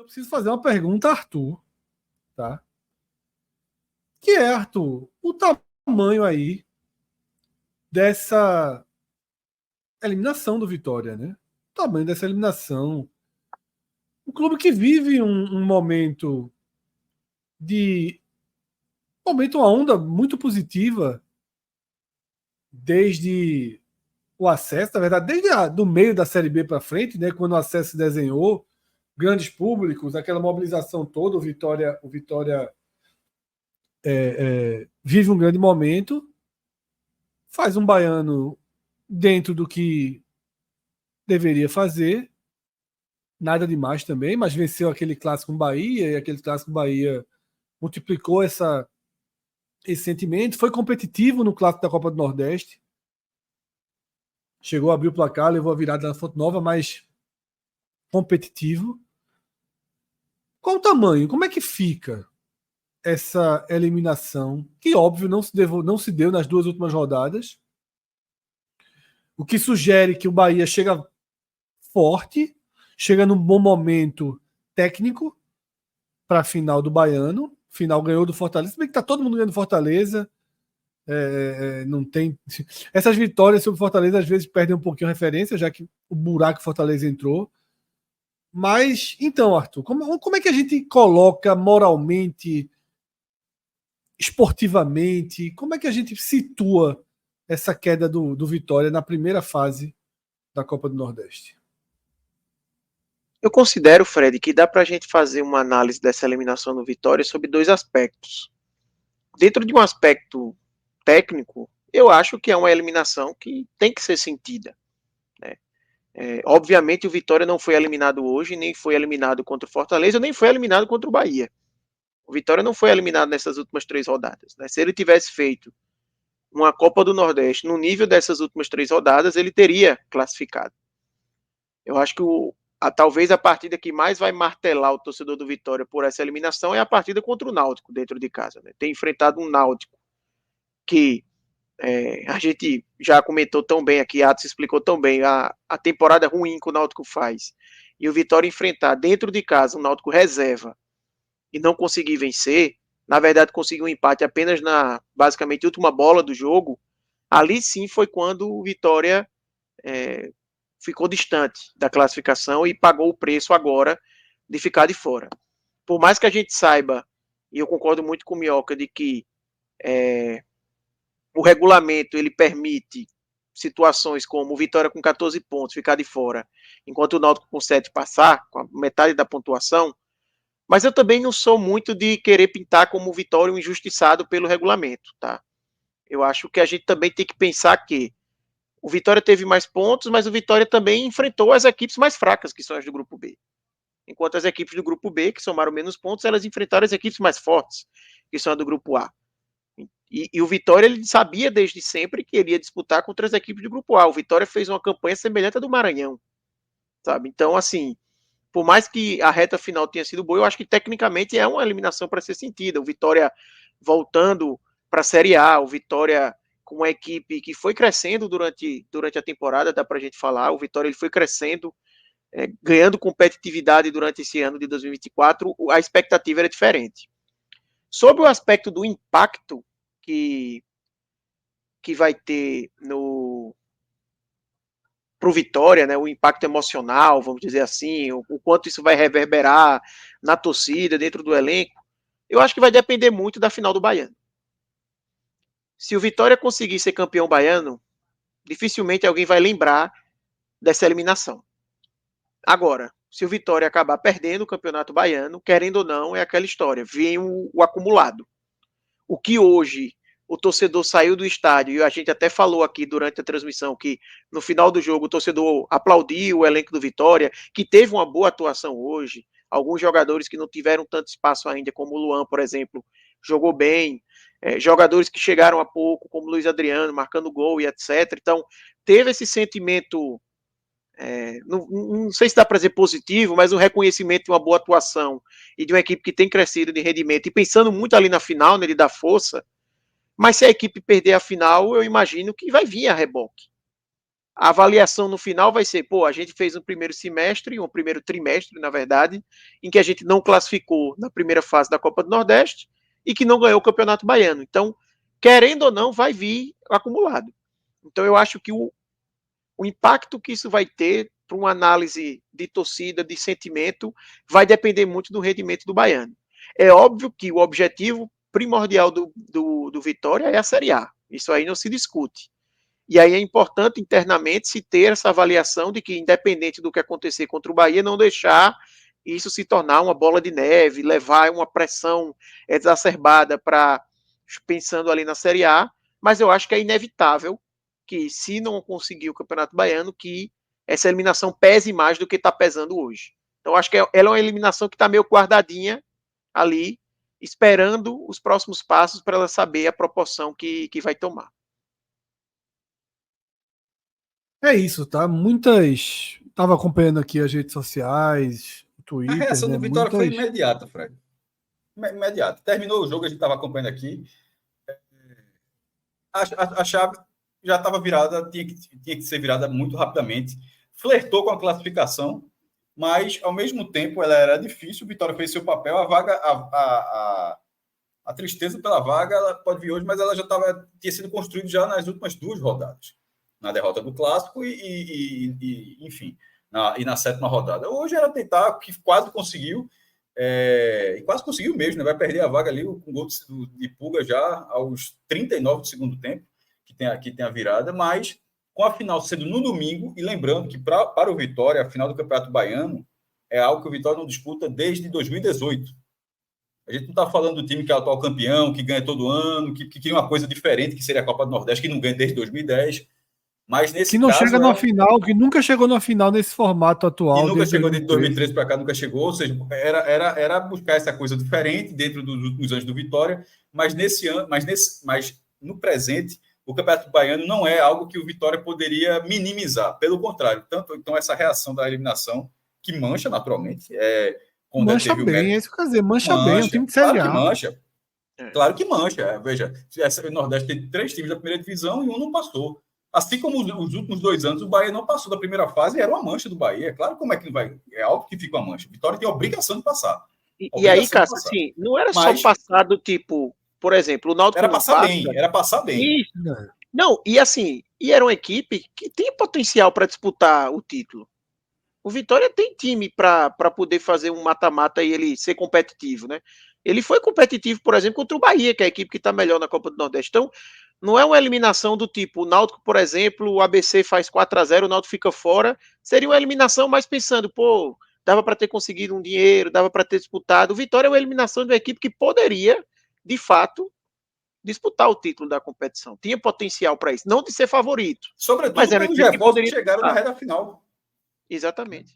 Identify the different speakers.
Speaker 1: preciso fazer uma pergunta a Arthur, tá? Que é, Arthur, o tamanho aí dessa eliminação do Vitória, né? O tamanho dessa eliminação. O clube que vive um momento de uma onda muito positiva desde o acesso, na verdade, do meio da Série B para frente, né? Quando o acesso se desenhou, grandes públicos, aquela mobilização toda, o Vitória vive um grande momento, faz um baiano dentro do que deveria fazer, nada demais também, mas venceu aquele clássico com Bahia, e aquele clássico Bahia multiplicou esse sentimento, foi competitivo no clássico da Copa do Nordeste, chegou a abrir o placar, levou a virada na Fonte Nova, mas competitivo. Qual o tamanho? Como é que fica essa eliminação? Que, óbvio, não se deu nas duas últimas rodadas. O que sugere que o Bahia chega forte, chega num bom momento técnico para a final do Baiano. Final ganhou do Fortaleza, se bem que está todo mundo ganhando do Fortaleza. Não tem. Essas vitórias sobre o Fortaleza às vezes perdem um pouquinho a referência, já que o buraco Fortaleza entrou. Mas, então, Arthur, como é que a gente coloca moralmente, esportivamente, como é que a gente situa essa queda do Vitória na primeira fase da Copa do Nordeste?
Speaker 2: Eu considero, Fred, que dá para a gente fazer uma análise dessa eliminação do Vitória sobre dois aspectos. Dentro de um aspecto técnico, eu acho que é uma eliminação que tem que ser sentida, né? Obviamente o Vitória não foi eliminado hoje, nem foi eliminado contra o Fortaleza, nem foi eliminado contra o Bahia. O Vitória não foi eliminado nessas últimas 3 rodadas, né? Se ele tivesse feito uma Copa do Nordeste no nível dessas últimas 3 rodadas, ele teria classificado. Eu acho que talvez a partida que mais vai martelar o torcedor do Vitória por essa eliminação é a partida contra o Náutico dentro de casa, né? Tem enfrentado um Náutico que a gente já comentou tão bem aqui, Atos explicou tão bem a temporada ruim que o Náutico faz, e o Vitória enfrentar dentro de casa um Náutico reserva e não conseguir vencer, na verdade conseguir um empate apenas na basicamente última bola do jogo, ali sim foi quando o Vitória ficou distante da classificação e pagou o preço agora de ficar de fora. Por mais que a gente saiba, e eu concordo muito com o Minhoca, de que o regulamento ele permite situações como o Vitória com 14 pontos ficar de fora, enquanto o Náutico com 7 passar, com a metade da pontuação, mas eu também não sou muito de querer pintar como o Vitória um injustiçado pelo regulamento, tá? Eu acho que a gente também tem que pensar que o Vitória teve mais pontos, mas o Vitória também enfrentou as equipes mais fracas, que são as do Grupo B. Enquanto as equipes do Grupo B, que somaram menos pontos, elas enfrentaram as equipes mais fortes, que são as do Grupo A. E o Vitória, ele sabia desde sempre que ele ia disputar contra as equipes do Grupo A. O Vitória fez uma campanha semelhante à do Maranhão, sabe? Então, assim, por mais que a reta final tenha sido boa, eu acho que tecnicamente é uma eliminação para ser sentida. O Vitória voltando para a Série A, o Vitória com uma equipe que foi crescendo durante a temporada, dá para a gente falar. O Vitória ele foi crescendo, ganhando competitividade durante esse ano de 2024. A expectativa era diferente. Sobre o aspecto do impacto que vai ter para o Vitória, né, o impacto emocional, vamos dizer assim, o quanto isso vai reverberar na torcida, dentro do elenco, eu acho que vai depender muito da final do Baiano. Se o Vitória conseguir ser campeão baiano, dificilmente alguém vai lembrar dessa eliminação. Agora, se o Vitória acabar perdendo o Campeonato Baiano, querendo ou não, é aquela história, vem o acumulado. O que hoje o torcedor saiu do estádio, e a gente até falou aqui durante a transmissão que no final do jogo o torcedor aplaudiu o elenco do Vitória, que teve uma boa atuação hoje, alguns jogadores que não tiveram tanto espaço ainda, como o Luan, por exemplo, jogou bem, jogadores que chegaram há pouco, como o Luiz Adriano, marcando gol e etc. Então, teve esse sentimento, não sei se dá para dizer positivo, mas um reconhecimento de uma boa atuação e de uma equipe que tem crescido de rendimento, e pensando muito ali na final, né, de dar força. Mas se a equipe perder a final, eu imagino que vai vir a reboque. a avaliação no final vai ser, pô, a gente fez um primeiro semestre, um primeiro trimestre, na verdade, em que a gente não classificou na primeira fase da Copa do Nordeste e que não ganhou o Campeonato Baiano. Então, querendo ou não, vai vir acumulado. Então, eu acho que o impacto que isso vai ter para uma análise de torcida, de sentimento, vai depender muito do rendimento do Baiano. É óbvio que o objetivo primordial do Vitória é a Série A. Isso aí não se discute. E aí é importante internamente se ter essa avaliação de que, independente do que acontecer contra o Bahia, não deixar isso se tornar uma bola de neve, levar uma pressão exacerbada para pensando ali na Série A, mas eu acho que é inevitável que, se não conseguir o Campeonato Baiano, que essa eliminação pese mais do que está pesando hoje. Então, acho que ela é uma eliminação que está meio guardadinha ali, esperando os próximos passos para ela saber a proporção que vai tomar.
Speaker 1: É isso, tá? Muitas. Tava acompanhando aqui as redes sociais, o
Speaker 3: A
Speaker 1: Twitter,
Speaker 3: reação
Speaker 1: né?
Speaker 3: do Vitória foi
Speaker 1: Muitas.
Speaker 3: imediata, Fred. Imediata. Terminou o jogo, a gente estava acompanhando aqui. A chave já estava virada, tinha que ser virada muito rapidamente. Flertou com a classificação, mas, ao mesmo tempo, ela era difícil. O Vitória fez seu papel. A vaga, a tristeza pela vaga, ela pode vir hoje, mas ela já tinha sido construída já nas últimas 2 rodadas. Na derrota do Clássico enfim, na 7ª rodada. Hoje era tentar, que quase conseguiu, e quase conseguiu mesmo, né? Vai perder a vaga ali com gol de Pulga já aos 39 do segundo tempo, que tem a virada, mas com a final sendo no domingo, e lembrando que para o Vitória, a final do Campeonato Baiano é algo que o Vitória não disputa desde 2018. A gente não está falando do time que é o atual campeão, que ganha todo ano, que queria uma coisa diferente, que seria a Copa do Nordeste, que não ganha desde 2010. Mas nesse
Speaker 1: Que não
Speaker 3: caso.
Speaker 1: chega na final, que nunca chegou na final nesse formato atual.
Speaker 3: Que nunca chegou desde
Speaker 1: 2013
Speaker 3: para cá, nunca chegou. Ou seja, era buscar essa coisa diferente dentro dos últimos anos do Vitória, mas no presente, o Campeonato Baiano não é algo que o Vitória poderia minimizar. Pelo contrário, então essa reação da eliminação, que mancha naturalmente,
Speaker 1: mancha bem, é isso que eu quero dizer, mancha bem, é um time de Série
Speaker 3: Claro que
Speaker 1: A.
Speaker 3: mancha. Claro que mancha. Veja, o Nordeste tem 3 times da primeira divisão e um não passou. Assim como os últimos 2 anos, o Bahia não passou da primeira fase e era uma mancha do Bahia. Claro, como é que não vai? É algo que fica uma mancha. Vitória tem a obrigação de passar.
Speaker 2: E aí, Cássio, assim, não era só passar do tipo, por exemplo, o Náutico
Speaker 3: era passar
Speaker 2: passa,
Speaker 3: bem, era passar bem.
Speaker 2: Não, e assim, era uma equipe que tem potencial para disputar o título. O Vitória tem time para poder fazer um mata-mata e ele ser competitivo, né? Ele foi competitivo, por exemplo, contra o Bahia, que é a equipe que está melhor na Copa do Nordeste. Então, não é uma eliminação do tipo, o Náutico, por exemplo, o ABC faz 4-0, o Náutico fica fora. Seria uma eliminação mais pensando, pô, dava para ter conseguido um dinheiro, dava para ter disputado. O Vitória é uma eliminação de uma equipe que poderia, de fato, disputar o título da competição. Tinha potencial para isso. Não de ser favorito.
Speaker 3: Sobretudo
Speaker 2: mas era uma
Speaker 3: pelos
Speaker 2: equipe que
Speaker 3: reforços que
Speaker 2: poderia
Speaker 3: chegaram na
Speaker 2: disputar.
Speaker 3: reta final.
Speaker 2: Exatamente.